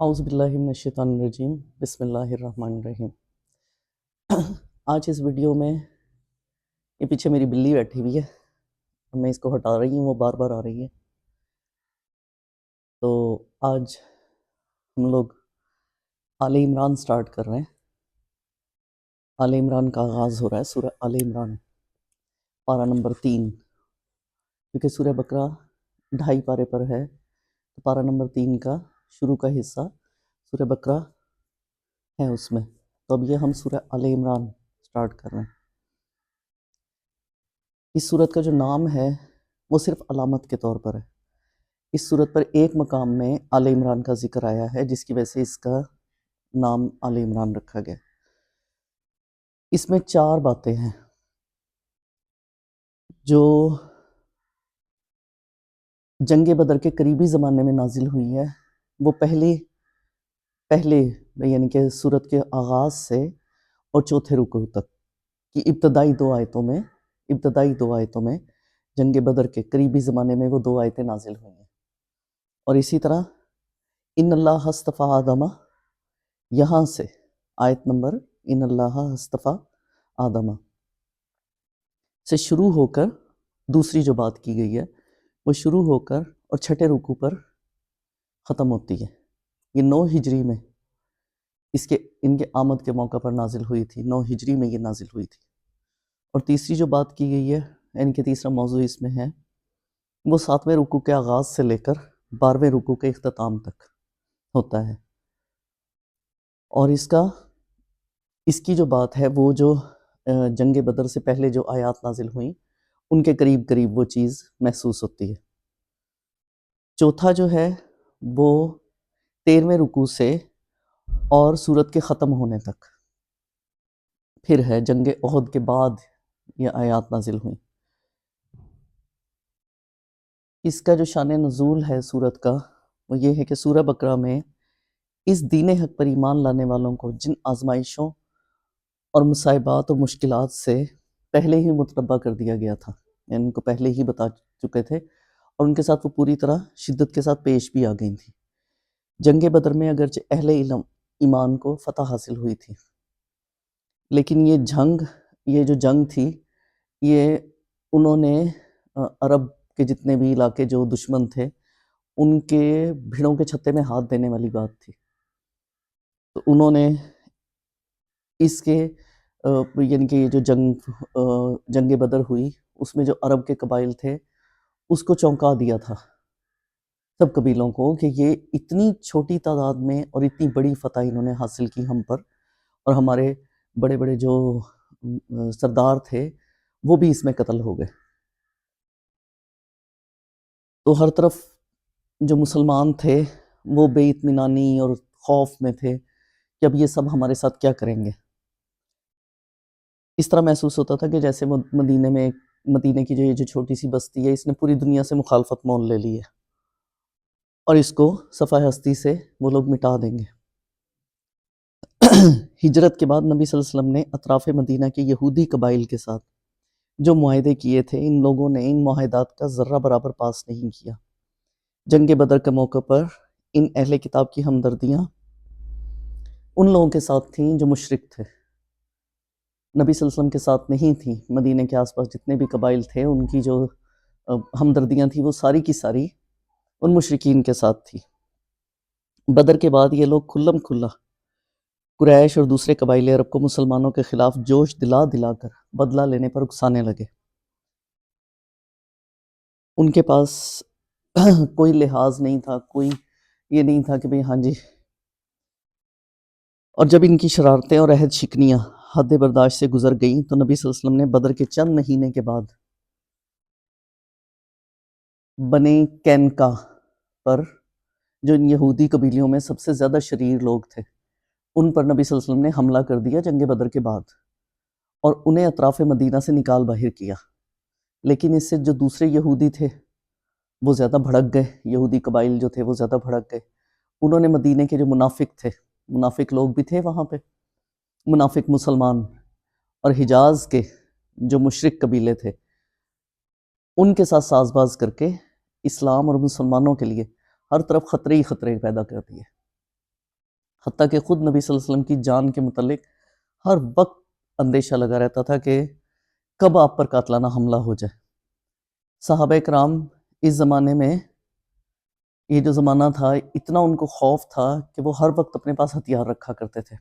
اعوذ باللہ من الشیطان الرجیم بسم اللہ الرحمن الرحیم۔ آج اس ویڈیو میں یہ پیچھے میری بلی بیٹھی ہوئی ہے، میں اس کو ہٹا رہی ہوں، وہ بار بار آ رہی ہے۔ تو آج ہم لوگ آل عمران سٹارٹ کر رہے ہیں۔ آل عمران کا آغاز ہو رہا ہے، سورہ آل عمران پارہ نمبر 3، کیونکہ سورہ بقرہ 2.5 پارے پر ہے، تو پارہ نمبر 3 کا شروع کا حصہ سورہ بقرہ ہے اس میں۔ تو اب یہ ہم سورہ آل عمران سٹارٹ کر رہے ہیں۔ اس صورت کا جو نام ہے وہ صرف علامت کے طور پر ہے۔ اس صورت پر ایک مقام میں آل عمران کا ذکر آیا ہے، جس کی وجہ سے اس کا نام آل عمران رکھا گیا۔ اس میں 4 باتیں ہیں جو جنگ بدر کے قریبی زمانے میں نازل ہوئی ہے۔ وہ پہلے یعنی کہ سورت کے آغاز سے اور چوتھے رکوع تک کی ابتدائی دو آیتوں میں جنگ بدر کے قریبی زمانے میں وہ 2 آیتیں نازل ہوئی ہیں۔ اور اسی طرح ان اللہ اصطفیٰ آدم، یہاں سے آیت نمبر ان اللہ اصطفیٰ آدم سے شروع ہو کر دوسری جو بات کی گئی ہے وہ شروع ہو کر اور چھٹے رکوع پر ختم ہوتی ہے۔ یہ 9 ہجری میں ان کے آمد کے موقع پر نازل ہوئی تھی، 9 ہجری میں یہ نازل ہوئی تھی۔ اور تیسری جو بات کی گئی ہے، یعنی کہ تیسرا موضوع اس میں ہے، وہ 7ویں رکوع کے آغاز سے لے کر 12ویں رکوع کے اختتام تک ہوتا ہے۔ اور اس کی جو بات ہے وہ جو جنگ بدر سے پہلے جو آیات نازل ہوئیں ان کے قریب قریب وہ چیز محسوس ہوتی ہے۔ چوتھا جو ہے وہ 13ویں رکوع سے اور سورت کے ختم ہونے تک پھر ہے، جنگ احد کے بعد یہ آیات نازل ہوئیں۔ اس کا جو شان نزول ہے سورت کا وہ یہ ہے کہ سورہ بقرہ میں اس دین حق پر ایمان لانے والوں کو جن آزمائشوں اور مصائبات اور مشکلات سے پہلے ہی متنبع کر دیا گیا تھا، یعنی ان کو پہلے ہی بتا چکے تھے، اور ان کے ساتھ وہ پوری طرح شدت کے ساتھ پیش بھی آ گئی تھی۔ جنگ بدر میں اگرچہ اہل علم ایمان کو فتح حاصل ہوئی تھی، لیکن یہ جو جنگ تھی، یہ انہوں نے عرب کے جتنے بھی علاقے جو دشمن تھے ان کے بھیڑوں کے چھتے میں ہاتھ دینے والی بات تھی۔ تو انہوں نے اس کے یعنی کہ یہ جو جنگ بدر ہوئی اس میں جو عرب کے قبائل تھے اس کو چونکا دیا تھا، سب قبیلوں کو، کہ یہ اتنی چھوٹی تعداد میں اور اتنی بڑی فتح انہوں نے حاصل کی ہم پر، اور ہمارے بڑے بڑے جو سردار تھے وہ بھی اس میں قتل ہو گئے۔ تو ہر طرف جو مسلمان تھے وہ بے اطمینانی اور خوف میں تھے کہ اب یہ سب ہمارے ساتھ کیا کریں گے۔ اس طرح محسوس ہوتا تھا کہ جیسے مدینے کی جو یہ جو چھوٹی سی بستی ہے، اس نے پوری دنیا سے مخالفت مول لے لی ہے اور اس کو صفحہ ہستی سے وہ لوگ مٹا دیں گے۔ ہجرت کے بعد نبی صلی اللہ علیہ وسلم نے اطراف مدینہ کے یہودی قبائل کے ساتھ جو معاہدے کیے تھے، ان لوگوں نے ان معاہدات کا ذرہ برابر پاس نہیں کیا۔ جنگ بدر کے موقع پر ان اہل کتاب کی ہمدردیاں ان لوگوں کے ساتھ تھیں جو مشرک تھے، نبی صلی اللہ علیہ وسلم کے ساتھ نہیں تھیں۔ مدینہ کے آس پاس جتنے بھی قبائل تھے ان کی جو ہمدردیاں تھیں وہ ساری کی ساری ان مشرکین کے ساتھ تھی۔ بدر کے بعد یہ لوگ کھلم کھلا قریش اور دوسرے قبائل عرب کو مسلمانوں کے خلاف جوش دلا دلا کر بدلہ لینے پر اکسانے لگے۔ ان کے پاس کوئی لحاظ نہیں تھا، کوئی یہ نہیں تھا کہ بھئی ہاں جی۔ اور جب ان کی شرارتیں اور عہد شکنیاں حد برداشت سے گزر گئیں تو نبی صلی اللہ علیہ وسلم نے بدر کے چند مہینے کے بعد بنی قینقاع پر، جو ان یہودی قبیلیوں میں سب سے زیادہ شریر لوگ تھے، ان پر نبی صلی اللہ علیہ وسلم نے حملہ کر دیا جنگ بدر کے بعد، اور انہیں اطراف مدینہ سے نکال باہر کیا۔ لیکن اس سے جو دوسرے یہودی تھے وہ زیادہ بھڑک گئے، یہودی قبائل جو تھے وہ زیادہ بھڑک گئے۔ انہوں نے مدینہ کے جو منافق لوگ بھی تھے وہاں پہ، منافق مسلمان، اور حجاز کے جو مشرک قبیلے تھے، ان کے ساتھ ساز باز کر کے اسلام اور مسلمانوں کے لیے ہر طرف خطرے ہی خطرے پیدا کر دیے۔ حتیٰ کہ خود نبی صلی اللہ علیہ وسلم کی جان کے متعلق ہر وقت اندیشہ لگا رہتا تھا کہ کب آپ پر قاتلانہ حملہ ہو جائے۔ صحابہ کرام اس زمانے میں، یہ جو زمانہ تھا، اتنا ان کو خوف تھا کہ وہ ہر وقت اپنے پاس ہتھیار رکھا کرتے تھے،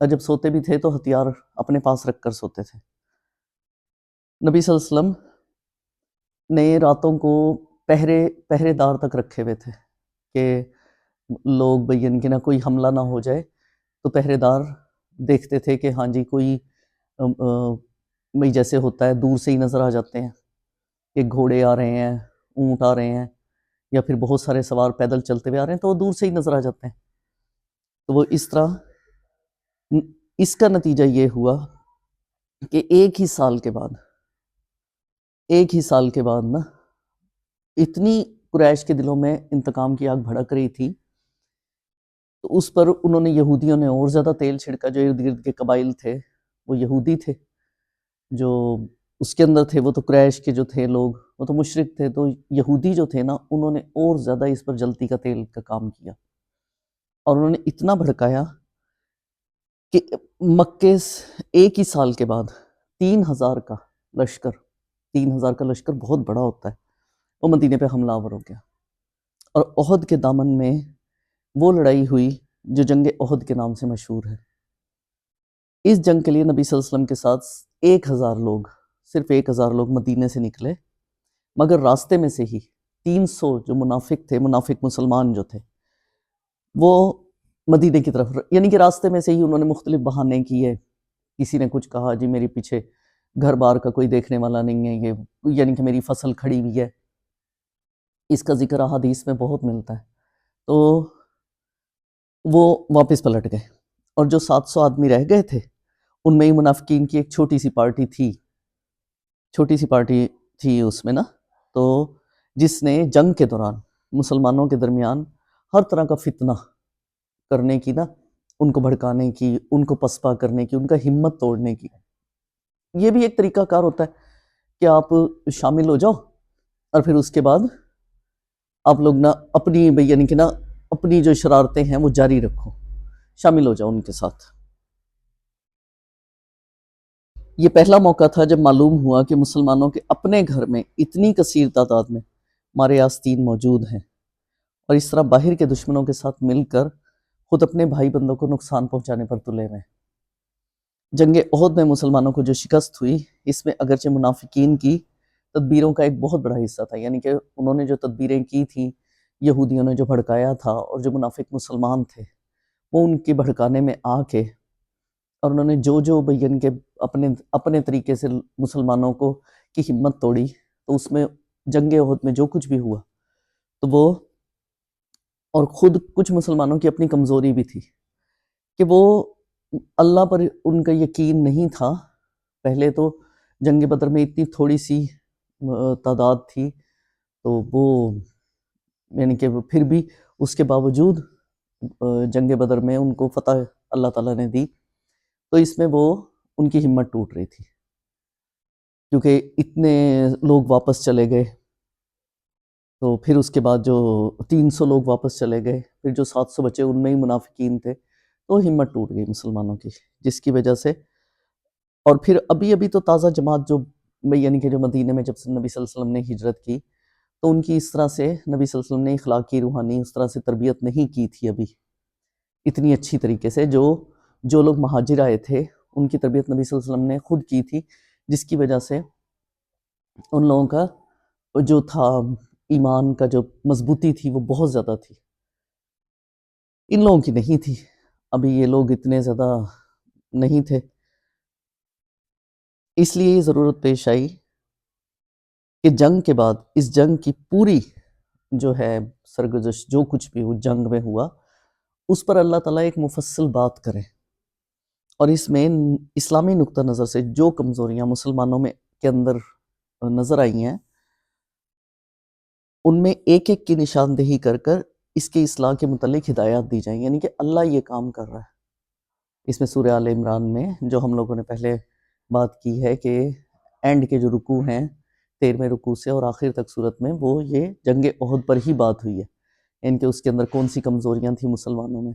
اور جب سوتے بھی تھے تو ہتھیار اپنے پاس رکھ کر سوتے تھے۔ نبی صلی اللہ علیہ وسلم نے راتوں کو پہرے دار تک رکھے ہوئے تھے کہ لوگ بھئی کہ نہ کوئی حملہ نہ ہو جائے، تو پہرے دار دیکھتے تھے کہ ہاں جی کوئی جیسے ہوتا ہے دور سے ہی نظر آ جاتے ہیں کہ گھوڑے آ رہے ہیں، اونٹ آ رہے ہیں، یا پھر بہت سارے سوار پیدل چلتے ہوئے آ رہے ہیں، تو وہ دور سے ہی نظر آ جاتے ہیں۔ تو وہ اس طرح، اس کا نتیجہ یہ ہوا کہ ایک ہی سال کے بعد نا اتنی قریش کے دلوں میں انتقام کی آگ بھڑک رہی تھی، تو اس پر انہوں نے یہودیوں نے اور زیادہ تیل چھڑکا۔ جو ارد گرد کے قبائل تھے وہ یہودی تھے، جو اس کے اندر تھے وہ تو قریش کے جو تھے لوگ وہ تو مشرک تھے، تو یہودی جو تھے نا انہوں نے اور زیادہ اس پر جلتی کا تیل کا کام کیا، اور انہوں نے اتنا بھڑکایا کہ مکے ایک ہی سال کے بعد 3000 کا لشکر بہت بڑا ہوتا ہے، وہ مدینے پہ حملہ آور ہو گیا، اور احد کے دامن میں وہ لڑائی ہوئی جو جنگ احد کے نام سے مشہور ہے۔ اس جنگ کے لیے نبی صلی اللہ علیہ وسلم کے ساتھ 1000 لوگ، صرف 1000 لوگ مدینے سے نکلے، مگر راستے میں سے ہی 300 جو منافق تھے، منافق مسلمان جو تھے، وہ مدینے کی طرف، یعنی کہ راستے میں سے ہی انہوں نے مختلف بہانے کیے۔ کسی نے کچھ کہا جی میری پیچھے گھر بار کا کوئی دیکھنے والا نہیں ہے، یہ یعنی کہ میری فصل کھڑی ہوئی ہے، اس کا ذکر احادیث میں بہت ملتا ہے۔ تو وہ واپس پلٹ گئے، اور جو 700 آدمی رہ گئے تھے ان میں ہی منافقین کی ایک چھوٹی سی پارٹی تھی اس میں نا، تو جس نے جنگ کے دوران مسلمانوں کے درمیان ہر طرح کا فتنہ کرنے کی نا، ان کو بھڑکانے کی، ان کو پسپا کرنے کی، ان کا ہمت توڑنے کی۔ یہ بھی ایک طریقہ کار ہوتا ہے کہ آپ شامل ہو جاؤ، اور پھر اس کے بعد آپ لوگ نا اپنی یعنی کہ نا اپنی جو شرارتیں ہیں وہ جاری رکھو، شامل ہو جاؤ ان کے ساتھ۔ یہ پہلا موقع تھا جب معلوم ہوا کہ مسلمانوں کے اپنے گھر میں اتنی کثیر تعداد میں مارے آستین موجود ہیں، اور اس طرح باہر کے دشمنوں کے ساتھ مل کر خود اپنے بھائی بندوں کو نقصان پہنچانے پر تلے ہوئے۔ جنگ احد میں مسلمانوں کو جو شکست ہوئی، اس میں اگرچہ منافقین کی تدبیروں کا ایک بہت بڑا حصہ تھا، یعنی کہ انہوں نے جو تدبیریں کی تھیں، یہودیوں نے جو بھڑکایا تھا، اور جو منافق مسلمان تھے وہ ان کے بھڑکانے میں آ کے، اور انہوں نے جو بیان کے اپنے طریقے سے مسلمانوں کو کی ہمت توڑی، تو اس میں جنگ احد میں جو کچھ بھی ہوا تو وہ، اور خود کچھ مسلمانوں کی اپنی کمزوری بھی تھی کہ وہ اللہ پر ان کا یقین نہیں تھا۔ پہلے تو جنگ بدر میں اتنی تھوڑی سی تعداد تھی، تو وہ یعنی کہ پھر بھی اس کے باوجود جنگ بدر میں ان کو فتح اللہ تعالیٰ نے دی، تو اس میں وہ ان کی ہمت ٹوٹ رہی تھی، کیونکہ اتنے لوگ واپس چلے گئے۔ تو پھر اس کے بعد جو 300 لوگ واپس چلے گئے، پھر جو 700 بچے ان میں ہی منافقین تھے، تو ہمت ٹوٹ گئی مسلمانوں کی، جس کی وجہ سے، اور پھر ابھی تو تازہ جماعت جو یعنی کہ جو مدینے میں جب سے نبی صلی اللہ علیہ وسلم نے ہجرت کی، تو ان کی اس طرح سے نبی صلی اللہ علیہ وسلم نے اخلاقی روحانی اس طرح سے تربیت نہیں کی تھی ابھی اتنی اچھی طریقے سے۔ جو لوگ مہاجر آئے تھے ان کی تربیت نبی صلی اللہ علیہ وسلم نے خود کی تھی، جس کی وجہ سے ان لوگوں کا جو تھا ایمان کا جو مضبوطی تھی وہ بہت زیادہ تھی، ان لوگوں کی نہیں تھی۔ ابھی یہ لوگ اتنے زیادہ نہیں تھے، اس لیے یہ ضرورت پیش آئی کہ جنگ کے بعد اس جنگ کی پوری جو ہے سرگزشت، جو کچھ بھی جنگ میں ہوا، اس پر اللہ تعالیٰ ایک مفصل بات کرے، اور اس میں اسلامی نقطہ نظر سے جو کمزوریاں مسلمانوں میں کے اندر نظر آئی ہیں، ان میں ایک ایک کی نشاندہی کر کر اس کے اصلاح کے متعلق ہدایات دی جائیں، یعنی کہ اللہ یہ کام کر رہا ہے۔ اس میں سورہ آل عمران میں جو ہم لوگوں نے پہلے بات کی ہے کہ اینڈ کے جو رکوع ہیں 13ویں رکوع سے اور آخر تک صورت میں، وہ یہ جنگ احد پر ہی بات ہوئی ہے، یعنی کہ اس کے اندر کون سی کمزوریاں تھیں مسلمانوں میں،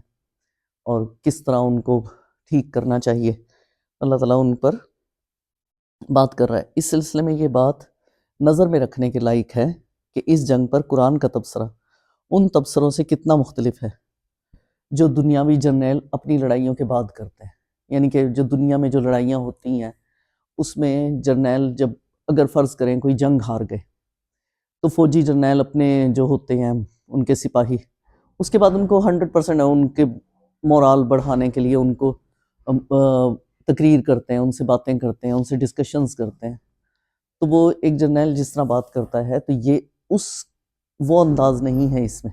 اور کس طرح ان کو ٹھیک کرنا چاہیے، اللہ تعالیٰ ان پر بات کر رہا ہے۔ اس سلسلے میں یہ بات نظر میں رکھنے کے لائق ہے کہ اس جنگ پر قرآن کا تبصرہ ان تبصروں سے کتنا مختلف ہے جو دنیاوی جرنیل اپنی لڑائیوں کے بعد کرتے ہیں۔ یعنی کہ جو دنیا میں جو لڑائیاں ہوتی ہیں اس میں جرنیل جب اگر فرض کریں کوئی جنگ ہار گئے تو فوجی جرنیل اپنے جو ہوتے ہیں ان کے سپاہی، اس کے بعد ان کو 100% ان کے مورال بڑھانے کے لیے ان کو تقریر کرتے ہیں، ان سے باتیں کرتے ہیں، ان سے ڈسکشنز کرتے ہیں۔ تو وہ ایک جرنیل جس طرح بات کرتا ہے تو یہ وہ انداز نہیں ہے اس میں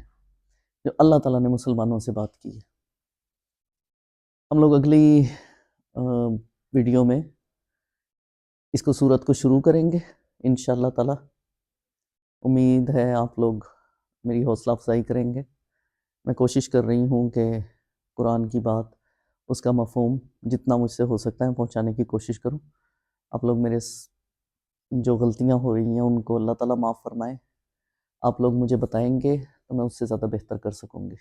جو اللہ تعالیٰ نے مسلمانوں سے بات کی ہے۔ ہم لوگ اگلی ویڈیو میں اس کو سورت کو شروع کریں گے انشاءاللہ تعالیٰ۔ امید ہے آپ لوگ میری حوصلہ افزائی کریں گے۔ میں کوشش کر رہی ہوں کہ قرآن کی بات، اس کا مفہوم جتنا مجھ سے ہو سکتا ہے پہنچانے کی کوشش کروں۔ آپ لوگ میرے جو غلطیاں ہو رہی ہیں ان کو اللہ تعالیٰ معاف فرمائے۔ آپ لوگ مجھے بتائیں گے تو میں اس سے زیادہ بہتر کر سکوں گی۔